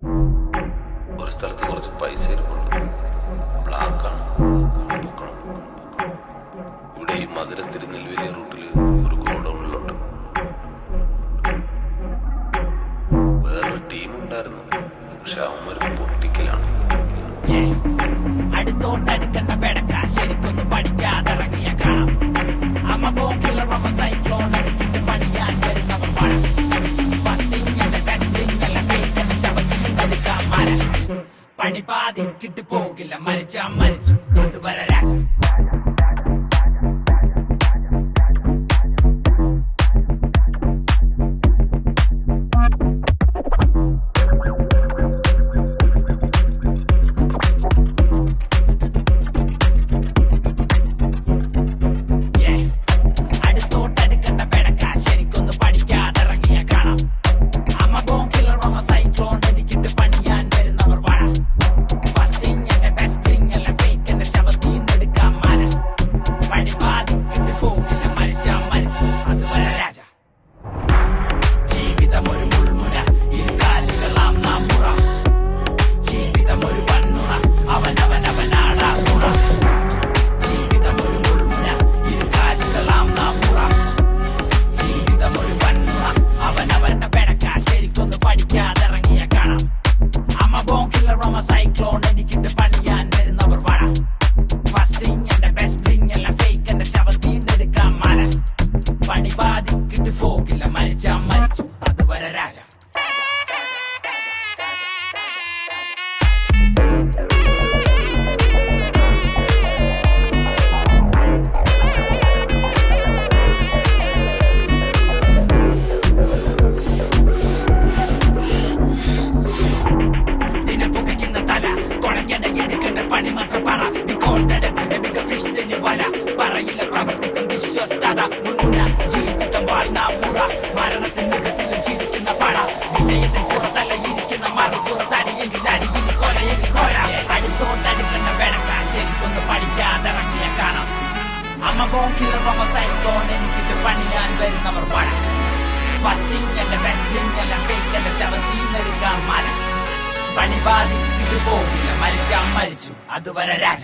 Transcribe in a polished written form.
ഒരു സ്ഥലത്ത് കുറച്ച് പൈസ ഇരിപ്പുണ്ട്. ബ്ലാക്കാണ്. ഇവിടെ ഈ മധുര തിരുനെൽവേലി റൂട്ടിൽ ഒരു ഗോഡൌണിലുണ്ട്. വേറൊരു ടീമുണ്ടായിരുന്നു, പക്ഷെ അവന്മാര് പൊട്ടിക്കലാണ്. അടുത്തോട്ടടുക്കണ്ട പെടക്ക ശരിക്കൊന്ന് പഠിക്കാതിറങ്ങിയ കാണാം. അമ്മ പോക്കില്ല റമ സൈക്ലോൺ അടിക്കിട്ട് പണിയാൻ വരുന്നവർ പണം. ഫസ്റ്റിംഗ് എന്റെ ടെസ്റ്റിംഗ് എല്ലാം ഫേക്ക് ശവത്തിൽ തടുക്കാൻ മര. പണി പാതിക്കിട്ട് പോകില്ല, മരിച്ചാ മരിച്ചു ഇതുവരെ രാജ. പ്രവർത്തിക്കും വിശ്വസ്തത മുൻമുന ജീവിതം വാഴ്നാമുറ മരണത്തിന് മുഖത്തിലും ചിരിക്കുന്ന പട വിജയത്തിൽ പുറത്തല്ല ഇരിക്കുന്ന മറുപുറത്തടിയെങ്കിൽ അടിയിൽ കൊലയെങ്കിൽ കൊല അടുത്തോട്ടടുക്കുന്ന വെടക്ക ശരിക്കൊന്ന് പഠിക്കാതിറങ്ങിയ കാണാം. അമ്മ പോക്കില്ല റമ സൈക്ലോൺ എനിക്കിട്ട് പണിയാൻ വരുന്നവർ പട. ഫസ്റ്റിംഗ് എന്റെ ബെസ്റ്റിംഗ് എല്ലാം ഫേക്ക് എന്റെ ശവത്തീന്നെടുക്കാൻ മല. പണി ബാധിക്കിട്ട് പോകില്ല, മരിച്ചാ മരിച്ചു അതുവരെ രാജ.